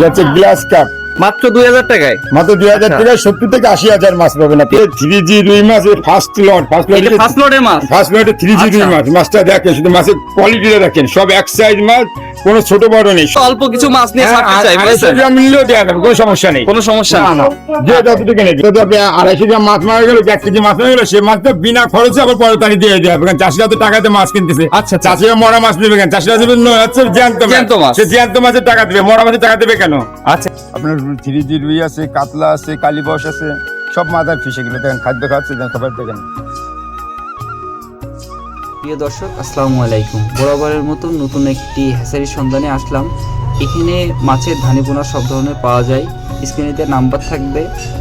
এটা হচ্ছে glass cup, মাত্র 2000 টাকায়। মাত্র 2000 টাকায় 70 থেকে 80,000 মাছ পাবেন আপনি। 3G রুই মাছ ফার্স্ট লট, এটা ফার্স্ট লটের মাছ। ফার্স্ট লটে 3G রুই মাছ। মাছটা দেখেন, শুধু মাছের কোয়ালিটিটা দেখেন, সব এক সাইজ মাছ, কোনো ছোট বড় নেই। অল্প কিছু মাছ নিয়ে ছাড়তে চাই, 250 গ্রাম নিলেও দেওয়া যাবে, কোনো সমস্যা নেই। কোনো সমস্যা না। যে যতটুকু নেই, যদি আপনি 250 গ্রাম মাছ মারা গেল, 1 কেজি মাছ মারা গেল, সে মাছটা বিনা খরচে আবার পরে তারি দিয়ে দেওয়া হবে। কারণ চাষিরা তো টাকাতে মাছ কিনতেছে। আচ্ছা, চাষিরা মরা মাছ নেবে কেন? চাষিরা দেবে হচ্ছে জ্যান্ত মাছ। সে জ্যান্ত মাছের টাকা দেবে, মরা মাছের টাকা দেবে কেন? আচ্ছা, আপনার 3G রুই আছে, কাতলা আছে, কালীবস আছে, সব মাথার ফিশ। এগুলো দেখেন, খাদ্য খাচ্ছে, খাবার দেখেন। প্রিয় দর্শক, আসসালামু আলাইকুম। বরাবরের মতো নতুন একটি হ্যাচারির সন্ধানে আসলাম। এখানে মাছের ধানিপোনা সব ধরনের পাওয়া যায়। স্ক্রিনেতে নাম্বার থাকবে,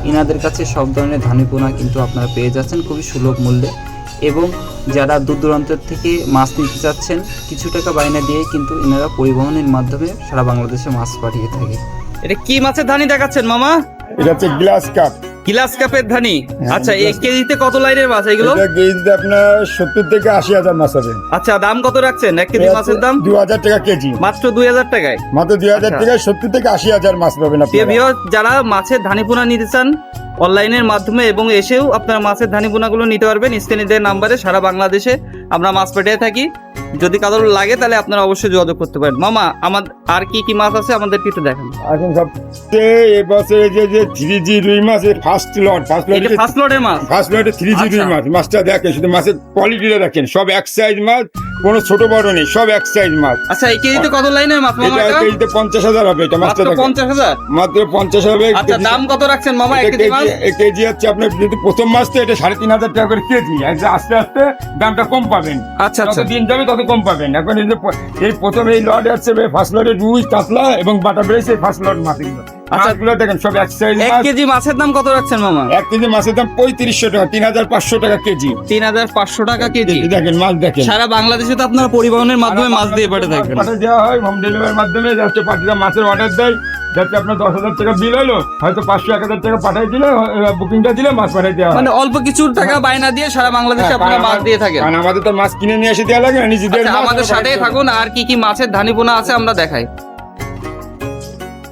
এনাদের কাছে সব ধরনের ধানিপোনা কিন্তু আপনারা পেয়ে যাচ্ছেন খুবই সুলভ মূল্যে। এবং যারা দূর দূরান্তের থেকে মাছ নিতে চাচ্ছেন, কিছু টাকা বায়না দিয়ে কিন্তু এনারা পরিবহনের মাধ্যমে সারা বাংলাদেশে মাছ পাঠিয়ে থাকে। এটা কি মাছের ধানি দেখাচ্ছেন মামা? এটা হচ্ছে গ্লাস কাপ, গ্লাস কাপের ধানি। আচ্ছা, glass এক কেজিতে কত লাইনের মাছ এগুলো? এটা কেজিতে আপনার 70 থেকে 80,000 মাছ হবে। আচ্ছা, দাম কত রাখছেন এক কেজি মাছের দাম? 2000 টাকা কেজি, মাত্র 2000 টাকায়। মাত্র 2000 টাকায় 70 থেকে 80,000 মাছ পাবেন আপনি। যারা মাছের ধানিপোনা নিতে চান অনলাইনের মাধ্যমে এবং এসেও আপনারা মাছের ধানিপোনাগুলো নিতে পারবেন। স্ক্রিনে দেওয়া নাম্বারে সারা বাংলাদেশে আমরা মাছ পাঠিয়ে থাকি। যদি কারোর লাগে তাহলে আপনারা অবশ্যই যোগাযোগ করতে পারেন। মামা, আমাদের আর কি কি মাছ আছে আমাদেরকে একটু দেখান। এখন সবচেয়ে এবছরে যে 3G রুই মাছের ফার্স্ট লট, এটা ফার্স্ট লটের মাছ। ফার্স্ট লটে 3G রুই মাছ। মাছটা দেখেন, শুধু মাছের কোয়ালিটিটা দেখেন, সব এক সাইজ মাছ, কোনো ছোট বড় নেই, সব এক সাইজ মাছ। আচ্ছা, এই কেজিতে কত লাইনের মাছ মামা? এটা কেজিতে 50,000 হবে। এটা মাছটা মাত্র দেখেন, 50,000। মাত্র 50 হবে। আচ্ছা, দাম কত রাখছেন মামা এক কেজি মাছ? এই কেজি হচ্ছে আপনার, যদি প্রথম মাছ তো এটা 3,500 টাকা করে কেজি। আস্তে আস্তে দামটা কম পাবেন। আচ্ছা আচ্ছা, যত দিন যাবে তত কম পাবেন। এখন এই প্রথম এই লট আছে, ফার্স্ট লটে রুই, কাতলা এবং বাটা বেড়েছে, ফার্স্ট লট মাছগুলো। আচ্ছা, মাছগুলো দেখেন সব এক সাইজ এক মাছ। কেজি মাছের দাম কত রাখছেন মামা? 1 কেজি মাছের দাম 3500 টাকা, 3,500 টাকা কেজি। 3,500 টাকা কেজি। দেখেন মাছ দেখেন। সারা বাংলাদেশে তো আপনারা পরিবহনের মাধ্যমে মাছ দিয়ে পাঠিয়ে থাকবেন। পাঠিয়ে দেওয়া হয় হোম ডেলিভারির মাধ্যমে। যাচ্ছে পাঠিয়ে মাছের অর্ডার দেয়, যাচ্ছে আপনার 10,000 টাকা বিল হলো, হয়তো 500-1,000 টাকা পাঠিয়ে দিলে, বুকিংটা দিলে মাছ পাঠিয়ে দেওয়া হয়। মানে অল্প কিছু টাকা বায়না দিয়ে সারা বাংলাদেশে আপনারা মাছ দিয়ে থাকেন। কারণ আমাদের তো মাছ কিনে নিয়ে এসে দেওয়া লাগে না, নিজেদের আচ্ছা, মাছ আমাদের সাথেই থাকুন। আর কি কি মাছের ধানিপোনা আছে আমরা দেখাই।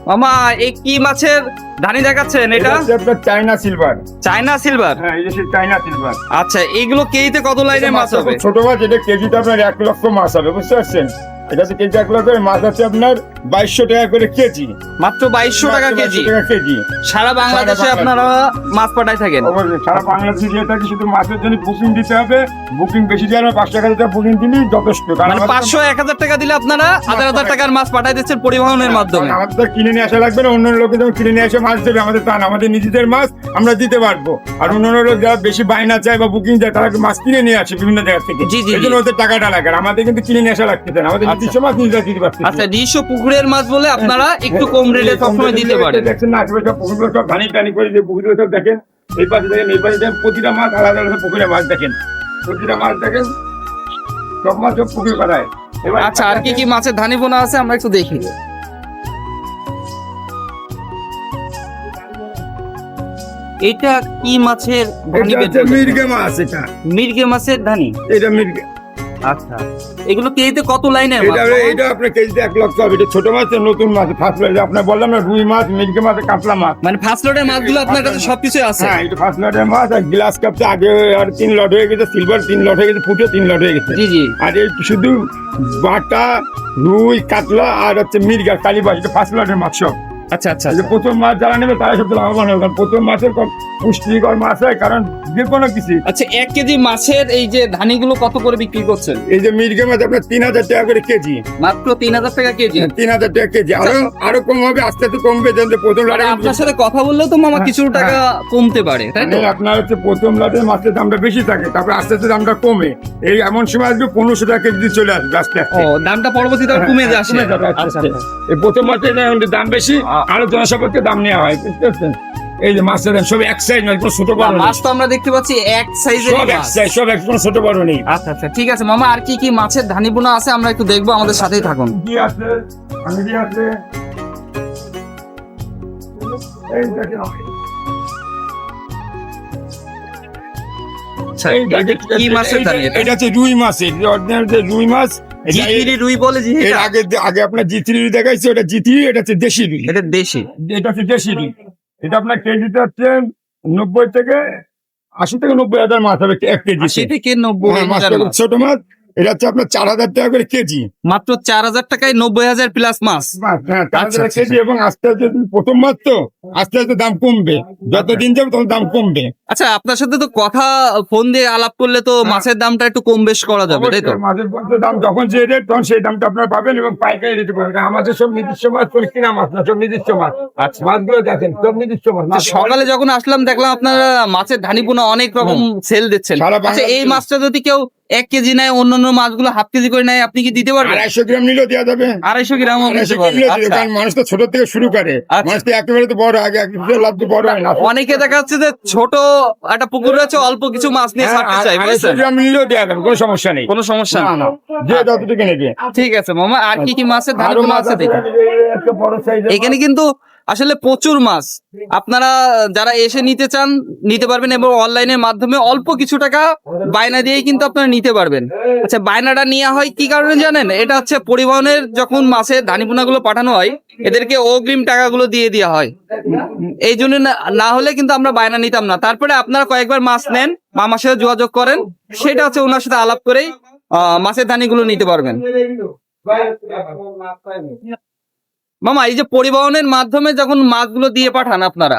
মামা, এই কি মাছের ধানি দেখাচ্ছেন? এটা হচ্ছে আপনার চায়না সিলভার। China silver. হ্যাঁ, এই যে সেই চায়না সিলভার। আচ্টা, এইগুলো কেজিতে কত লাইনের মাছ হবে? ছোট মাছ, এটা কেজিতে আপনার 1 লক্ষ মাছ হবে, বুঝতে পারছেন? এটা হচ্ছে কেজি 1 লক্ষ মাছ আছে আপনার 2200 টাকা করে কেজি। মাত্র 2200 টাকা কেজি। কেজি। সারা বাংলাদেশে আপনারা মাছ পাঠায় থাকেন? অবশ্যই সারা বাংলাদেশে যেটা কি, শুধু মাছের জন্য বুকিং দিতে হবে। বুকিং বেশি দিয়ে 500 টাকা বুকিং দিলেই যথেষ্ট। মানে 500-1000 টাকা দিলে আপনারা 1000 টাকার মাছ পাঠাই দিচ্ছেন পরিবহনের মাধ্যমে। আমাদের তো কিনে নিয়ে আসা লাগবে না, অন্য লোকে যেমন কিনে নিয়ে এসে মাছ দেবে, আমাদের তা না, আমাদের নিজেদের মাছ আমরা দিতে পারবো। আর অন্য লোক যারা বেশি বায়না চায় বা বুকিং চায়, তারা মাছ কিনে নিয়ে আসে বিভিন্ন জায়গা থেকে। জি জি, এই জন্য ওদের টাকাটা লাগে। আর আমাদের কিন্তু কিনে নিয়ে আসা লাগতে দেয় না, আমাদের নিজস্ব মাছ নিজেরা দিতে পারছি। আচ্ছা, নিজস্ব পুকুরের মাছ বলে আপনারা একটু কম রেটে সবসময় দিতে পারেন। দেখছেন না, আশেপাশে পুকুরগুলো সব ধানি টানি করে, যে পুকুরগুলো সব দেখেন, এই পাশে দেখেন, এই পাশে দেখেন, প্রতিটা মাছ আলাদা আলাদা পুকুরে মাছ দেখেন, প্রতিটা মাছ দেখেন, সব মাছ সব পুকুর পাড়ায়। এবার আচ্ছা, আর কি কি মাছের ধানিপোনা আছে আমরা একটু দেখি। এটা কি মাছের ধানি? এটা হচ্ছে মির্গে মাছ। এটা মির্গে মাছের ধানি। এটা মির্গে। আচ্ছা, এগুলো কেজিতে কত লাইনের মাছ? এটা আপনার কেজিতে 1 লক্ষ হবে। এটা ছোট মাছ, নতুন মাছ, ফার্স্ট লট। আপনার বললাম না, রুই মাছ, মির্গে মাছ, কাতলা মাছ। মানে ফার্স্ট লটের মাছগুলো আপনার কাছে সবকিছু আছে? হ্যাঁ, এটা ফার্স্ট লটের মাছ। আর গ্লাস কাপটা আগে আর 3 লট হয়ে গেছে, সিলভার 3 লট হয়ে গেছে, ফুটো 3 লট হয়ে গেছে। জি জি। আর এই শুধু বাটা, রুই, কাতলা আর হচ্ছে মির্গা, কালীবাস, এটা ফার্স্ট লটের মাছ সব। আচ্ছা আচ্ছা, এই যে প্রথম মাছ যারা নেবে তারা সবচেয়ে লাভবান হবে, কারণ প্রথম মাছের পুষ্টিকর মাছ হয়, কারণ যে কোনো কিছু। আচ্ছা, 1 কেজি মাছের এই যে ধানিগুলো কত করে বিক্রি করছেন? এই যে মির্গে মাছ আপনার 3,000 টাকা করে কেজি। মাত্র 3,000 টাকা কেজি। 3,000 টাকা কেজি। আরো কম হবে, আস্তে আস্তে কমবে। যেন প্রথম মানে লটে আপনার সাথে কথা বললেও তো মামা কিছু টাকা কমতে পারে, তাই তো? আপনার হচ্ছে প্রথম লটে মাছের দামটা বেশি থাকে, তারপরে আস্তে আস্তে দামটা কমে। এই এমন সময় আসবে 1500 টাকা কেজি চলে আসবে আস্তে আস্তে। ও, দামটা পরবর্তীতে কমে যাচ্ছে। কমে যাবে আস্তে আচ্ছা আস্তে। এই প্রথম মাছের দাম বেশি, আরো জনসাপেক্ষে দাম নেওয়া হয়, বুঝতে পারছেন? এই যে মাছের দাম সব এক সাইজ নয়, কোনো ছোট বড় নেই। মাছ তো আমরা দেখতে পাচ্ছি এক সাইজের সব এক সাইজ, সব এক, কোনো ছোট বড় নেই। আচ্ছা আচ্ছা, ঠিক আছে মামা। আর কি কি মাছের ধানিপোনা আছে আমরা একটু দেখবো, আমাদের সাথেই থাকুন। কি আছে, আঙ্গি আছে, এই দেখেন। আচ্ছা, এটা কি মাছের ধানি? এটা হচ্ছে রুই মাছের, অরিজিনাল যে রুই মাছ, জি3 রুই বলে জি এর আগে আগে আপনার জি3 দেখাইছে, ওটা জি3, এটা হচ্ছে দেশি রুই। এটা দেশি। এটা হচ্ছে দেশি রুই। এটা আপনার কেজিতে হচ্ছে 90 থেকে 80 থেকে 90,000 মাছ হবে 1 কেজি। 80 থেকে 90,000 মাছটা মাছ। ছোট মাছ, এটা হচ্ছে আপনার 4,000 টাকা করে কেজি। মাত্র 4,000 টাকায় 90,000 প্লাস মাছ। হ্যাঁ, 4,000 আচ্ছা, কেজি। এবং আস্তে আস্তে প্রথম মাছ তো আস্তে আস্তে দাম কমবে, যত দিন যাবে তত দাম কমবে। আচ্ছা, আপনার সাথে তো কথা ফোন দিয়ে আলাপ করলে তো মাছের দামটা একটু কম বেশ করা যাবে, তাই তো? অবশ্যই মাছের বলতে দাম যখন যে রেট তখন সেই দামটা আপনারা পাবেন, এবং পাইকারি রেটে পাবেন। আমাদের সব নিজস্ব মাছ, কোনো কিনা মাছ না, সব নিজস্ব মাছ। আচ্ছা, মাছগুলো দেখেন সব নিজস্ব মাছ। সকালে যখন আসলাম দেখলাম আপনারা মাছের ধানিপোনা অনেক রকম সেল দিচ্ছেন। সারা আচ্ছা, এই বাংলাদেশে। মাছটা যদি কেউ 1 কেজি নেয়, অন্যান্য মাছগুলো হাফ কেজি করে নেয়, আপনি কি দিতে পারবেন? 250 গ্রাম নিলেও দেওয়া যাবে। 250 গ্রাম 250 গ্রাম নিলেও দিতে, কারণ মানুষ তো ছোট থেকে শুরু করে। আচ্ছা। মানুষ তো একেবারে তো বড়, আগে লাভ তো বড় হয় না। অনেকে দেখা যাচ্ছে যে ছোট একটা পুকুর রয়েছে, অল্প কিছু মাছ নিয়ে ছাড়তে চাই, 250 বুঝছেন? গ্রাম নিলেও দেওয়া যাবে, কোনো সমস্যা নেই। কোনো সমস্যা না নেই। না, যে যতটুকু নেবে। ঠিক আছে মামা, আর কি কি মাছের আরো ধানিপোনা মাছ আছে আছে, দেখি। একটা বড় সাইজের এখানে কিন্তু আসলে প্রচুর মাছ, আপনারা যারা এসে নিতে চান নিতে পারবেন, এবং অনলাইনের মাধ্যমে অল্প কিছু টাকা বায়না দিয়েই কিন্তু আপনারা নিতে পারবেন। আচ্ছা, বায়নাটা নেওয়া হয় কি কারণে জানেন? এটা হচ্ছে পরিবহনের যখন মাছের ধানিপোনাগুলো পাঠানো হয়, এদেরকে অগ্রিম টাকাগুলো দিয়ে দেওয়া হয়। এই জন্য না হলে কিন্তু আমরা বায়না নিতাম না। তারপরে আপনারা কয়েকবার মাছ নেন, মামার সাথে যোগাযোগ করেন, সেটা হচ্ছে ওনার সাথে আলাপ করেই মাছের ধানিগুলো নিতে পারবেন। মামা, এই যে পরিবহনের মাধ্যমে যখন মাছগুলো দিয়ে পাঠান আপনারা,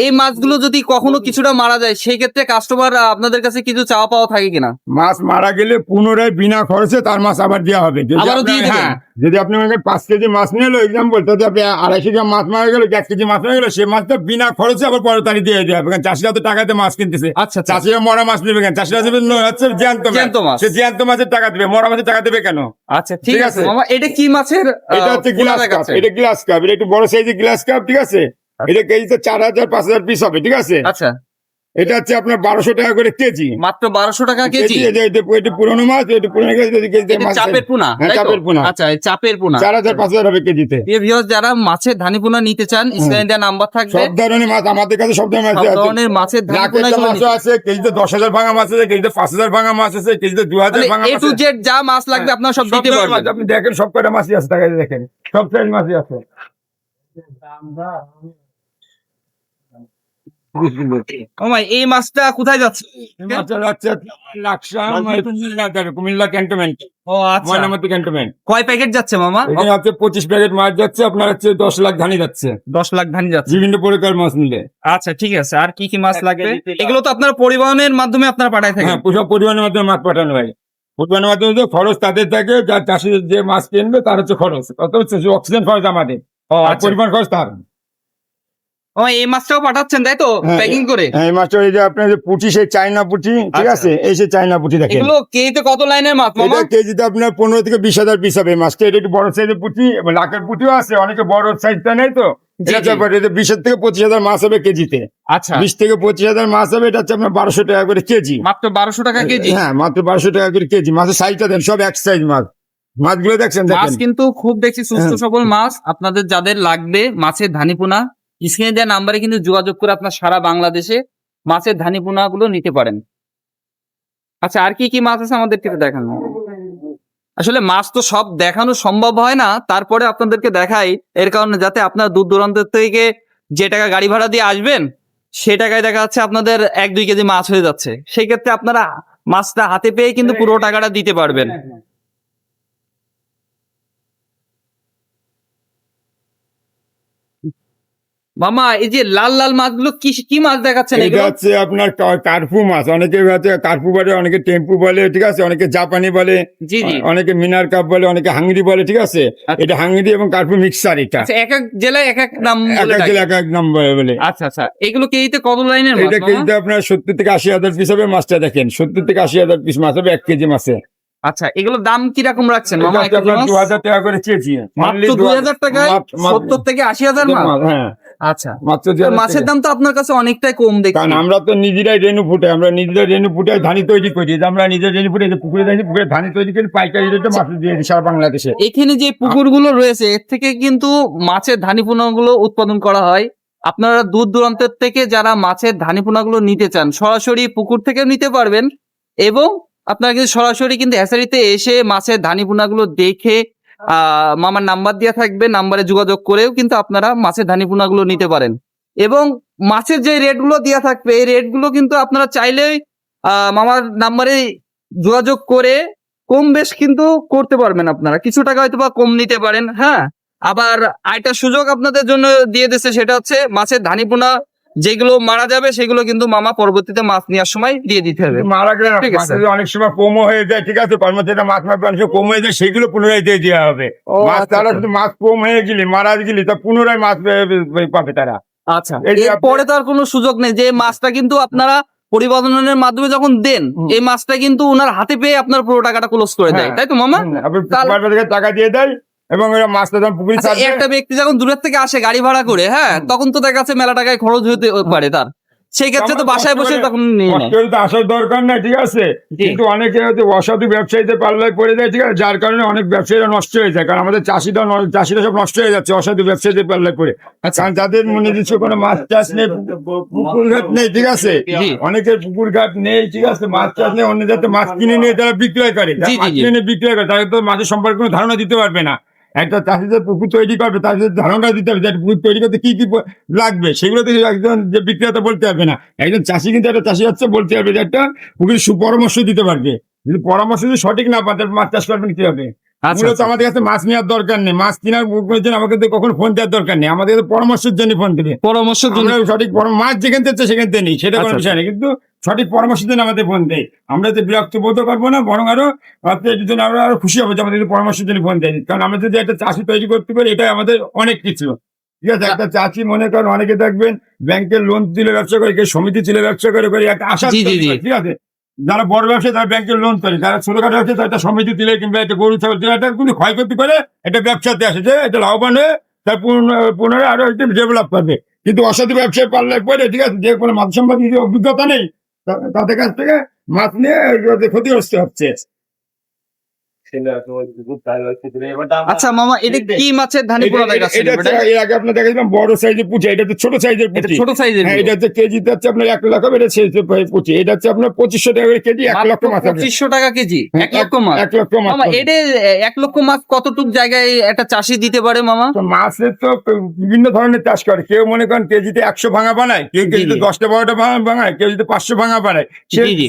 এই মাছগুলো যদি কখনো কিছুটা মারা যায়, সেই ক্ষেত্রে কাস্টমার আপনাদের কাছে কিছু চাওয়া পাওয়া থাকে কিনা? মাছ মারা গেলে পুনরায় বিনা খরচে তার মাছ আবার দেওয়া হবে। যদি আবারও আপনার- দিয়ে দিবেন? হ্যাঁ, যদি আপনি আমাকে 5 কেজি মাছ নিয়ে এলো এক্সাম্পল, তাতে আপনি 250 গ্রাম মাছ মারা গেল, 1 কেজি মাছ মারা গেল, সেই মাছটা বিনা খরচে আবার পরে তারিখ দিয়ে দেওয়া হবে। কারণ চাষিরা তো টাকাতে মাছ কিনতেছে। আচ্ছা, আচ্ছা। চাষিরা মরা মাছ নেবে কেন? চাষিরা দেবে হচ্ছে জ্যান্ত জ্যান্ত মাছ। মাছ। সে জ্যান্ত মাছের টাকা দেবে, মরা মাছের টাকা দেবে কেন? আচ্ছা, ঠিক ঠিক আছে আছে। মামা, এটা কি মাছের এটা হচ্ছে পোনা গ্লাস কাপ, দেখাচ্ছেন? এটা গ্লাস কাপ, এটা একটু বড় সাইজের গ্লাস কাপ, ঠিক আছে। এটা কেজিতে 4,000 5,000 পিস হবে, ঠিক আছে। আচ্ছা, এটা হচ্ছে আপনার 1200 টাকা করে কেজি। মাত্র 1200 টাকা কেজি। এটা পুরোনো মাছ, এটা পুরোনো কেজিতে এটা মাছ চাপের পোনা, হ্যাঁ, তাই তো? চাপের পোনা। আচ্ছা, এই চাপের পোনা 4,000 5,000 হবে কেজিতে। প্রিয় ভিউয়ার্স, যারা মাছের ধানিপোনা নিতে চান, স্ক্রিনে দেওয়া নাম্বার থাকবে। সব ধরনের মাছ আমাদের কাছে, সব ধরনের মাছ সব আছে। ধরনের মাছের লাখের ধানিপোনা মাছও আছে, কেজিতে 10,000 ভাঙা মাছ আছে, কেজিতে 5,000 ভাঙা মাছ আছে, কেজিতে 2,000 ভাঙা এ মাছ টু আছে। জেড যা মাছ লাগবে আপনারা সব দিতে ধরনের পারবেন। মাছ আপনি দেখেন, সব কটা মাছই আছে, তাকাই দেখেন সব সাইজ মাছই আছে। মামা, এই মাছটা কোথায় যাচ্ছে? এই মাছটা যাচ্ছে লাকসা, কুমিল্লা ক্যান্টনমেন্ট, ও আচ্ছা, ময়নামতি ক্যান্টনমেন্ট। কয় প্যাকেট যাচ্ছে মামা? এখানে হচ্ছে 25 প্যাকেট মাছ যাচ্ছে, আপনার হচ্ছে 10 লাখ ধানি যাচ্ছে 10 লাখ ধানি যাচ্ছে। বিভিন্ন প্রকার মাছ নিলে। আচ্ছা, ঠিক আছে, আর কি কি মাছ লাগবে? এগুলো তো আপনারা পরিবহনের মাধ্যমে আপনারা পাঠায় থাকেন। হ্যাঁ, সব পরিমাণের মাধ্যমে মাছ পাঠানো হয়। পরিমাণের মাধ্যমে তো খরচ তাদের থাকে, যার চাষি যে মাছ কিনবে তার হচ্ছে খরচ, কত হচ্ছে অক্সিজেন খরচ আমাদের, আর আচ্ছা। পরিমাণ খরচ তার। ও, এই মাছটাও পাঠাচ্ছেন তাই তো, হ্যাঁ, প্যাকিং করে? হ্যাঁ, এই মাছটা এই যে আপনার যে পুঁটি, সেই চাইনা পুঁটি, ঠিক আচ্ছা। আছে, এই সেই চাইনা পুঁটি দেখেন। এগুলো কেজিতে কত লাইনের মাছ মামা? এটা কেজিতে আপনার 15 থেকে 20,000 পিস হবে এই মাছটা। এটা একটু বড় সাইজের পুঁটি, এবং লাখের পুঁটিও আছে, অনেকে বড় সাইজটা নেই তো। জি, এটা জি। 20 থেকে 25,000 মাছ হবে কেজিতে। আচ্ছা, 20 থেকে 25,000 মাছ হবে, এটা হচ্ছে আপনার 1200 টাকা করে কেজি। মাত্র 1200 টাকা কেজি। হ্যাঁ, মাত্র 1200 টাকা করে কেজি। মাছের সাইজটা দেন, সব এক সাইজ মাছ। মাছগুলো দেখছেন, মাছ দেখেন। কিন্তু খুব দেখছি সুস্থ হ্যাঁ। সবল মাছ। আপনাদের যাদের লাগবে মাছের ধানিপোনা, স্ক্রিনে দেওয়া নাম্বারে কিন্তু যোগাযোগ করে আপনার সারা বাংলাদেশে মাছের ধানিপোনা গুলো নিতে পারেন। আচ্ছা, আর কি কি মাছ আছে আমাদেরকে একটু দেখান। আসলে মাছ তো সব দেখানো সম্ভব হয় না, তারপরে আপনাদেরকে দেখাই, এর কারণে যাতে আপনার দূর দূরান্ত থেকে যে টাকা গাড়ি ভাড়া দিয়ে আসবেন, সে টাকায় দেখা যাচ্ছে আপনাদের 1-2 কেজি মাছ হয়ে যাচ্ছে। সেই ক্ষেত্রে আপনারা মাছটা হাতে পেয়ে কিন্তু পুরো টাকাটা দিতে পারবেন। মামা, এই যে লাল লাল মাছগুলো কি কি মাছ দেখাচ্ছেন এটা এগুলো? হচ্ছে আপনার কার্পু মাছ, অনেকে হচ্ছে কার্পু বলে, অনেকে টেম্পু বলে, ঠিক আছে, অনেকে জাপানি বলে, জি জি। অনেকে মিনার কাপ বলে, অনেকে হাঙ্গরি বলে, ঠিক আছে। আচ্ছা। এটা হাঙ্গরি এবং কার্পু মিক্সার, এটা আচ্ছা, এক এক জেলায় এক এক নাম এক বলে এক ডাকে। জেলা এক এক নাম বলে। আচ্ছা আচ্ছা, এগুলো কেজিতে কত লাইনের মাছ এটা মামা? কেজিতে আপনার 70 থেকে 80,000 পিস হবে। মাছটা দেখেন, 70 থেকে 80,000 পিস মাছ হবে 1 কেজি মাছে। আচ্ছা, এগুলোর দাম কিরকম রাখছেন মামা? এটা হচ্ছে আপনার 2,000 টাকা করে কেজি। মাত্র 2000 টাকায় 70 থেকে 80,000 মাছ? হ্যাঁ, আচ্ছা, মাত্র তো 2,000 মাছের টাকা। দাম তো আপনার কাছে অনেকটাই কম দেখছি। কারণ আমরা তো নিজেরাই রেনু ফুটাই, আমরা নিজেরাই রেনু ফুটাই ধানি তৈরি করি। যে আমরা নিজের রেনু ফুটে পুকুরে যাই, পুকুরে ধানি তৈরি করি, পাইকারি রেটে মাছ দিয়ে দিই সারা বাংলাদেশে। এখানে যে পুকুরগুলো রয়েছে, এর থেকে কিন্তু মাছের ধানিপোনাগুলো উৎপাদন করা হয়। আপনারা দূর দূরান্তের থেকে যারা মাছের ধানিপোনাগুলো নিতে চান, সরাসরি পুকুর থেকেও নিতে পারবেন, এবং আপনারা কিন্তু সরাসরি কিন্তু হ্যাচারিতে এসে মাছের ধানিপুনাগুলো দেখে মামার নাম্বার দেওয়া থাকবে, নাম্বারে যোগাযোগ করেও কিন্তু আপনারা মাছের ধানিপুনাগুলো নিতে পারেন। এবং মাছের যে রেটগুলো দেওয়া থাকবে এই রেটগুলো কিন্তু আপনারা চাইলেই মামার নাম্বারে যোগাযোগ করে কম বেশ কিন্তু করতে পারবেন, আপনারা কিছু টাকা হয়তো বা কম নিতে পারেন। হ্যাঁ, আবার আরেকটা সুযোগ আপনাদের জন্য দিয়ে দিচ্ছে, সেটা হচ্ছে মাছের ধানিপোনা যেগুলো মারা যাবে সেগুলো কিন্তু মামা পরবর্তীতে মাছ নেওয়ার সময় দিয়ে দিতে হবে। মারা গেলে না, ঠিক আছে। মাছের অনেক সময় কমও হয়ে যায়, ঠিক আছে, কর্মচারীরা মাছ মারবে, অনেক সময় কম হয়ে যায়, সেগুলো পুনরায় দিয়ে দেওয়া হবে। মাছ আচ্ছা, তারা আচ্ছা। শুধু মাছ কম হয়ে গেলে, মারা গেলে, তা পুনরায় মাছ পাবে তারা। আচ্ছা, এই যে এরপরে তো আর কোনো সুযোগ নেই, যে মাছটা কিন্তু আপনারা পরিবহনের মাধ্যমে যখন দেন এই মাছটা কিন্তু ওনার হাতে পেয়ে আপনার পুরো টাকাটা ক্লোজ করে দেয়, হ্যাঁ। তাই তো মামা? আপনি তাহলে- বারবার থেকে টাকা দিয়ে দেয় এবং এরা মাছটা যখন পুকুরে আচ্ছা, ছাড়বে, একটা ব্যক্তি যখন দূরের থেকে আসে গাড়ি ভাড়া করে, হ্যাঁ, তখন তো দেখা যাচ্ছে মেলা টাকায় খরচ হতে পারে তার, সেই ক্ষেত্রে তো বাসায় বসে তখন নিয়ে নেয়। কষ্ট করে তো আসার দরকার নাই, ঠিক আছে, জি। কিন্তু অনেকে হয়তো অসাধু ব্যবসায়ীদের পাল্লায় পড়ে যায়, ঠিক আছে, যার কারণে অনেক ব্যবসায়ীরা নষ্ট হয়ে যায়। কারণ আমাদের চাষিরা সব নষ্ট হয়ে যাচ্ছে অসাধু ব্যবসায়ীদের পাল্লায় পড়ে। কারণ তাদের নিজস্ব কোনো মাছ চাষ নেই, পুকুর ঘাট নেই, ঠিক আছে, জি। অনেকের পুকুর ঘাট নেই, ঠিক আছে, মাছ চাষ নেই, অন্য যাতে মাছ কিনে নিয়ে তারা বিক্রয় করে, জি, মাছ জি। কিনে নিয়ে বিক্রয় করে, তাদের তো মাছের সম্পর্কে কোনো ধারণা দিতে পারবে না। একটা চাষি যে পুকুর তৈরি করবে তার যদি ধারণা দিতে হবে যে একটা পুকুর তৈরি করতে কি কি লাগবে, সেগুলো তো একজন যে বিক্রেতা বলতে পারবে না। একজন চাষি কিন্তু একটা চাষি হচ্ছে বলতে পারবে যে একটা পুকুরের সুপরামর্শ দিতে পারবে। যদি পরামর্শ যদি সঠিক না পান তাহলে মাছ চাষ করবেন কি হবে? আচ্ছা, মূলত আচ্ছা। আমাদের কাছে মাছ নেওয়ার দরকার নেই, মাছ কেনার জন্য আমাকে তো কখনো ফোন দেওয়ার দরকার নেই, আমাদের কাছে পরামর্শের জন্য ফোন দেবে। পরামর্শের জন্য আমরা সঠিক মাছ যেখান থেকে সেখান থেকে নেই, সেটা কোনো আচ্ছা, বিষয় নেই, কিন্তু সঠিক পরামর্শের জন্য আমাদের ফোন দেয়। আমরা যে বিরক্ত বোধ করবো না, বরং আরো এর জন্য আমরা আরো খুশি হবো যে আমাদের পরামর্শের জন্য ফোন দেয়। কারণ আমরা যদি একটা চাষি তৈরি করতে পারি এটাই আমাদের অনেক কিছু, ঠিক আছে। একটা চাষি মনে করেন অনেকে দেখবেন ব্যাংকের লোন দিলে ব্যবসা করে, কেউ সমিতি ছিল ব্যবসা করে, একটা আশা জি, জি, তৈরি জি। করে, ঠিক আছে। যারা বড় ব্যবসায়ী তারা ব্যাংকের লোন করে, যারা ছোটখাটো ব্যবসায়ী তারা একটা সমিতি দিলে কিংবা একটা গরু ছাগল দিলে একটা কোনো ক্ষয়ক্ষতি করে একটা ব্যবসাতে আসে যে এটা লাভবান হয়ে তার পুনরায় আরো একটু ডেভেলপ করবে। কিন্তু অসাধু ব্যবসায় পাল্লায় পড়ে, ঠিক আছে, যে কোনো মাছ সম্পর্কে অভিজ্ঞতা নেই, তাদের কাছ থেকে মাছ নিয়ে ক্ষতিগ্রস্ত হচ্ছে। আচ্ছা মামা, এটা কি মাছের ধানিপোনা দেখাচ্ছেন? এটা হচ্ছে এর আগে আপনার দেখাচ্ছিলাম বড় সাইজের পুঁচি, এটা হচ্ছে ছোট সাইজের এটা পুঁচি। ছোট সাইজের হ্যাঁ, এটা হচ্ছে কেজিতে হচ্ছে আপনার 1 লাখ হবে, এটা সেই পুঁচি। এটা হচ্ছে আপনার 2500 টাকা করে কেজি, 1 লক্ষ মাছ হবে। 2500 টাকা কেজি, 1 লক্ষ মাছ। 1 লক্ষ মাছ মামা হবে। এটা 1 লক্ষ মাছ কতটুক জায়গায় একটা চাষি দিতে পারে মামা? তো মাছের তো বিভিন্ন ধরনের চাষ করে, কেউ মনে করেন কেজিতে 100 ভাঙা বানায়, কেউ জি, কেজিতে জি। 10টা 12টা বানায়, কেউ যদি 500 ভাঙা বানায়। জি, জি।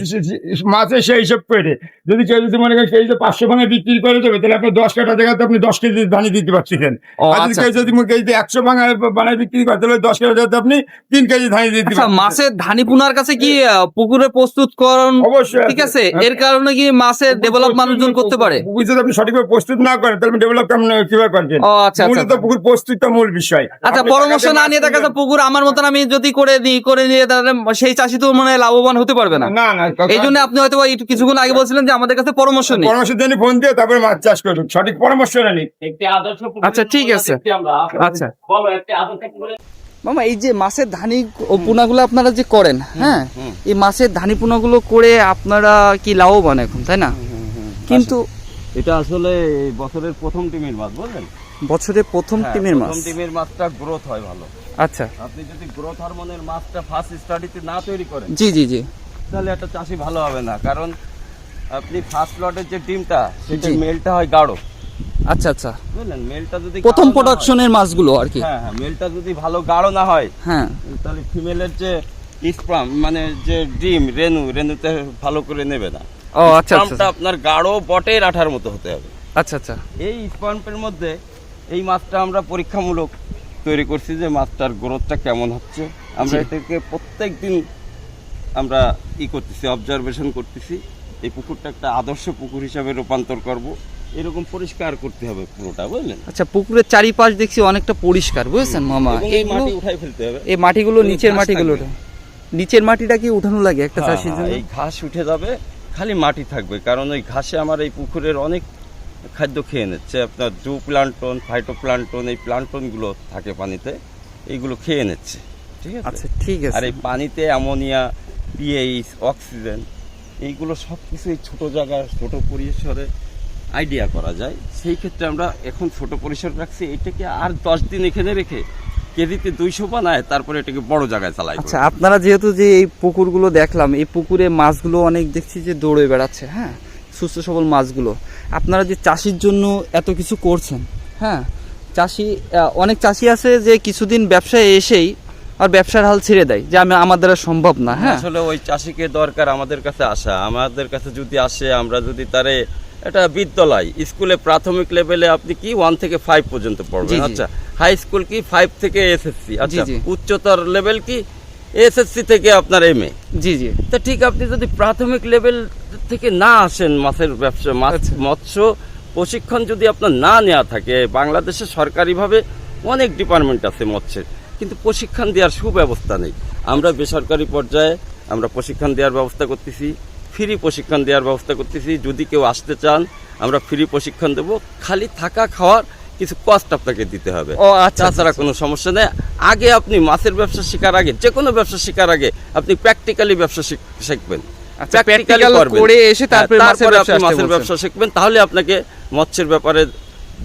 মাছের সেই হিসাব করে যদি কেউ যদি মনে করেন কেজিতে 500 ভাঙা বিক্রি করে দেবে, তাহলে আপনি 10 কাটা জায়গাতে আপনি 10 কেজি ধানি দিতে পারছেন। ও, আর যদি আচ্ছা, কেউ যদি কেজিতে 100 ভাঙা বানায় বিক্রি করে, তাহলে 10 কাটা জায়গাতে আপনি 3 কেজি ধানি দিতে আচ্ছা, পারছেন। মাছের ধানিপোনার কাছে কি পুকুরে প্রস্তুতকরণ অবশ্যই ঠিক আছে, এর কারণে কি মাছের ডেভেলপ মানুষজন করতে পারে? পুকুর যদি আপনি সঠিকভাবে প্রস্তুত না করেন তাহলে ডেভেলপ কিভাবে করবেন? ও, আচ্ছা, আচ্ছা, মূলত পুকুর প্রস্তুতটা মূল বিষয়। আচ্ছা, আপনি পরামর্শ টাকা না দিয়ে নিয়ে মাছ দেখা যাচ্ছে কিনবেন। পুকুর আমার মতন আমি যদি করে নিয়ে তাহলে সেই চাষি তো মানে লাভবান হতে পারবে না। না না, এই জন্য আপনি হয়তো বা একটু কিছুক্ষণ আগে বলছিলেন যে আমাদের কাছে পরামর্শ নেই। পরামর্শের জন্য ফোন দিয়ে তারপরে মাছ চাষ করুন, সঠিক পরামর্শ নেই। আচ্ছা, ঠিক আছে। আচ্ছা মামা, এই যে মাছের ধানি পোনাগুলো আপনারা যে করেন, হ্যাঁ, এই মাছের ধানি পোনাগুলো করে আপনারা কি লাভবান এখন, তাই না? কিন্তু এটা আসলে এই বছরের প্রথম টিমের মাছ, বুঝলেন? বছরে প্রথম হ্যাঁ, টিমের মাছ। প্রথম টিমের মাছটা গ্রোথ হয় ভালো। আচ্ছা, আপনি যদি গ্রোথ হরমোনের মাছটা ফার্স্ট স্টাডিতে না তৈরি করেন জি জি জি। তাহলে একটা চাষি ভালো হবে না, কারণ আপনি ফার্স্ট লটের যে ডিমটা সেটা জি। মেলটা হয় গাঢ়, আচ্ছা আচ্ছা, বুঝলেন? মেলটা যদি প্রথম গাঢ় না হয়- প্রোডাকশনের মাছগুলো আর কি। হ্যাঁ হ্যাঁ, মেলটা যদি ভালো গাঢ় না হয় হ্যাঁ, তাহলে ফিমেলের যে স্পার্ম মানে যে ডিম রেনুতে ভালো করে নেবে না। ও আচ্ছা স্পার্মটা আচ্ছা আপনার গাঢ় বটের আঠার মতো হতে হবে। আচ্ছা আচ্ছা। এই স্পার্মের মধ্যে এই মাছটা আমরা পরীক্ষামূলক তৈরি করছি যে মাছটার গ্রোথটা কেমন হচ্ছে। আমরা জি। এটাকে প্রত্যেক দিন আমরা করতেছি, অবজারভেশন করতেছি। এই পুকুরটা একটা আদর্শ পুকুর হিসাবে রূপান্তর করব, এরকম পরিষ্কার করতে হবে পুরোটা, বুঝলেন? আচ্ছা, পুকুরের চারিপাশ দেখছি অনেকটা পরিষ্কার, বুঝছেন মামা? এবং এই এইগুলো মাটি উঠাই ফেলতে হবে। এই মাটিগুলো এই নিচের ঘাস মাটিগুলো থাকবে। নিচের মাটিটা কি উঠানো লাগে একটা হ্যাঁ, চাষির হ্যাঁ, জন্য? এই ঘাস উঠে যাবে, খালি মাটি থাকবে, কারণ ওই ঘাসে আমার এই পুকুরের অনেক খাদ্য খেয়ে নিচ্ছে। আপনার জু প্লান্টন, ফাইটোপ্লান্টন, এই প্লান্টনগুলো থাকে পানিতে, এইগুলো খেয়ে নিচ্ছে, ঠিক আছে? আচ্ছা, ঠিক আর আছে। এই পানিতে অ্যামোনিয়া, পিএইচ, অক্সিজেন, এইগুলো সব কিছুই ছোটো জায়গায় ছোটো পরিসরে আইডিয়া করা যায়। সেই ক্ষেত্রে আমরা এখন ছোট পরিসর রাখছি, এটাকে আর 10 দিন এখানে রেখে কেজিতে 200 বানায়, তারপরে এটাকে বড় জায়গায় চালাই। আচ্ছা, আপনারা যেহেতু যে এই পুকুরগুলো দেখলাম, এই পুকুরে মাছগুলো অনেক দেখছি যে দৌড়ে বেড়াচ্ছে, হ্যাঁ, সুস্থ সবল মাছগুলো। আপনারা যে চাষির জন্য এত কিছু করছেন, হ্যাঁ, চাষি অনেক চাষি আছে যে কিছুদিন ব্যবসায় এসেই আর ব্যবসার হাল ছেড়ে দেয়, যে আমার দ্বারা সম্ভব না। হ্যাঁ, আসলে ওই চাষিকে দরকার আমাদের কাছে আসা। আমাদের কাছে যদি আসে, আমরা যদি তারে এটা বিদ্যালয় স্কুলে প্রাথমিক লেভেলে আপনি কি 1 থেকে 5 পর্যন্ত জি, পড়বেন, জি। আচ্ছা, হাই স্কুল কি 5 থেকে এসএসসি, আচ্ছা, জি। উচ্চতর লেভেল কি এসএসসি থেকে আপনার এমএ। জি জি, তা ঠিক, আপনি যদি প্রাথমিক লেভেল থেকে না আসেন, মাছের ব্যবসা, আচ্ছা। মৎস্য প্রশিক্ষণ যদি আপনার না নেওয়া থাকে, বাংলাদেশে সরকারিভাবে অনেক ডিপার্টমেন্ট আছে মৎস্যের, কিন্তু প্রশিক্ষণ দেওয়ার সুব্যবস্থা নেই। আমরা বেসরকারি পর্যায়ে আমরা প্রশিক্ষণ দেওয়ার ব্যবস্থা করতেছি, ফ্রি প্রশিক্ষণ দেওয়ার ব্যবস্থা করতেছি। যদি কেউ আসতে চান, আমরা ফ্রি প্রশিক্ষণ দেবো, খালি থাকা খাওয়ার কিছু কষ্ট আপনাকে দিতে হবে। ও আচ্ছা, তাছাড়া কোনো সমস্যা নেই। আগে আপনি মাছের ব্যবসা শেখার আগে, যে কোনো ব্যবসা শেখার আগে আপনি প্র্যাকটিক্যালি ব্যবসা শিখবেন। আচ্ছা, Practical practical করবেন। করে এসে তারপরে হ্যাঁ, মাছের তারপরে ব্যবসা আপনি আসতে মাছের বলছেন। ব্যবসা শিখবেন, তাহলে আপনাকে মৎস্যের ব্যাপারে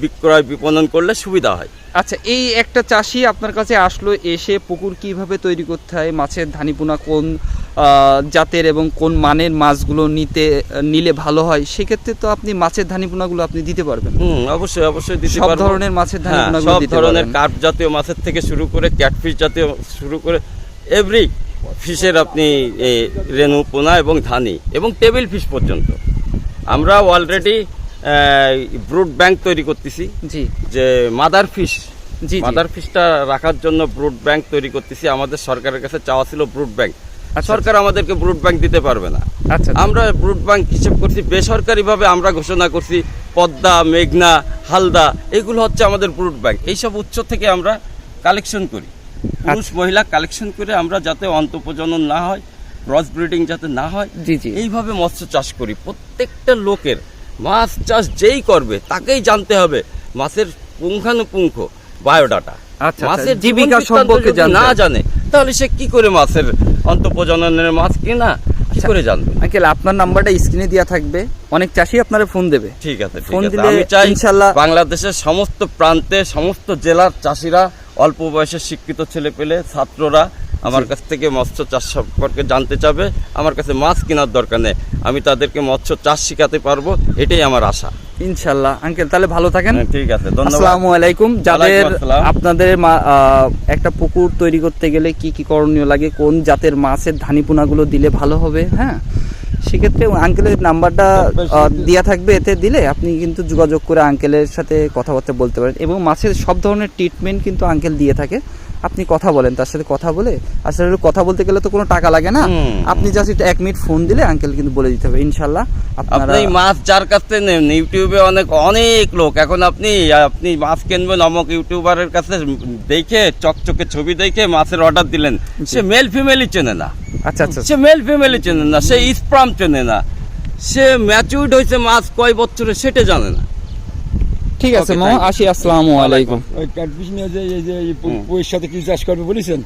বিক্রয় বিপণন করলে সুবিধা হয়। আচ্ছা, এই একটা চাষি আপনার কাছে আসলো, এসে পুকুর কিভাবে তৈরি করতে হয়, মাছের ধানিপোনা কোন জাতের এবং কোন মানের মাছগুলো নিলে ভালো হয়, সেক্ষেত্রে তো আপনি মাছের ধানিপোনাগুলো আপনি দিতে পারবেন। অবশ্যই অবশ্যই দিতে সব পারবো। ধরনের মাছের হ্যাঁ, ধানিপোনাগুলো সব দিতে ধরনের পারবেন। কার্প জাতীয় মাছের থেকে শুরু করে ক্যাটফিশ জাতীয় শুরু করে এভরি ফিশের আপনি রেনু, পোনা এবং ধানি এবং টেবিল ফিশ পর্যন্ত আমরা অলরেডি ব্রুড ব্যাংক তৈরি করতেছি। জি যে মাদার ফিশ, জি, মাদার ফিশটা রাখার জন্য ব্রুড ব্যাংক তৈরি করতেছি। আমাদের সরকারের কাছে চাওয়া ছিল ব্রুড ব্যাংক, আচ্ছা, সরকার আমাদেরকে ব্রুড ব্যাংক দিতে পারবে না। আচ্ছা, আমরা ব্রুড ব্যাংক হিসেব করছি, বেসরকারিভাবে আমরা ঘোষণা করছি পদ্মা, মেঘনা, হালদা, এগুলো হচ্ছে আমাদের ব্রুড ব্যাংক। এইসব উৎস থেকে আমরা কালেকশন করি, পুরুষ মহিলা কালেকশন করে আমরা যাতে অন্তঃপ্রজনন না হয়, ক্রস ব্রিডিং যাতে না হয়, জি জি, এইভাবে মৎস্য চাষ করি। প্রত্যেকটা লোকের মাছ চাষ যেই করবে তাকেই জানতে হবে মাছের পুঙ্খানুপুঙ্খ বায়োডাটা। আচ্ছা, মাছের জীবিকা জীবন সম্পর্কে বৃত্তান্ত যদি জানতে না হবে। জানে, তাহলে সে কি করে মাছের অন্তঃপ্রজননের মাছ কিনা কি করে জানবে? আঙ্কেল, আপনার নাম্বারটা স্ক্রিনে দেওয়া থাকবে, অনেক চাষি আপনারা ফোন দেবে। ঠিক আছে, ঠিক ফোন আছে। দিলে আমি চাই ইনশাল্লাহ বাংলাদেশের সমস্ত প্রান্তে, সমস্ত জেলার চাষিরা, অল্প বয়সের শিক্ষিত ছেলেপেলে, ছাত্ররা আমার কাছ থেকে মৎস্য চাষ সম্পর্কে জানতে চাবে। আমার কাছে মাছ কেনার দরকার নেই, আমি তাদেরকে মৎস্য চাষ শিখাতে পারবো, এটাই আমার আশা। ইনশাল্লাহ। আঙ্কেল, তাহলে ভালো থাকেন। হ্যাঁ, ঠিক আছে, ধন্যবাদ। আসসালামু আলাইকুম। যাদের ওয়ালাইকুম আসসালাম। আপনাদের একটা পুকুর তৈরি করতে গেলে কি কি করণীয় লাগে, কোন জাতের মাছের ধানিপোনাগুলো দিলে ভালো হবে, হ্যাঁ, সেক্ষেত্রে আঙ্কেলের নাম্বারটা দেওয়া থাকবে, এতে দিলে আপনি কিন্তু যোগাযোগ করে আঙ্কেলের সাথে কথাবার্তা বলতে পারেন। এবং মাছের সব ধরনের ট্রিটমেন্ট কিন্তু আঙ্কেল দিয়ে থাকে, আপনি কথা বলেন তার সাথে, কথা বলে, আসলে কথা বলতে গেলে তো কোনো টাকা লাগে না, আপনি জাস্ট 1 মিনিট ফোন দিলে আঙ্কেল কিন্তু বলে দিতে হবে। ইনশাল্লাহ আপনারা আপনি মাছ যার কাছ থেকে নেন, ইউটিউবে অনেক লোক এখন, আপনি মাছ কিনবেন অমুক ইউটিউবারের কাছে দেখে, চকচকে ছবি দেখে মাছের অর্ডার দিলেন, সে মেল ফিমেলই চেনে না। আচ্ছা আচ্ছা, সে মেল ফিমেলই চেনে না, সে স্পার্ম চেনে না, সে ম্যাচিউরড হয়েছে মাছ কয় বছরে সেটা জানে না। ঠিক আছে Okay, মামা, thank you. আসি। আসসালামু আলাইকুম। ওই ক্যাটফিশ নিয়ে যে এই যে পয়সার সাথে কি চাষ করবে বলেছেন?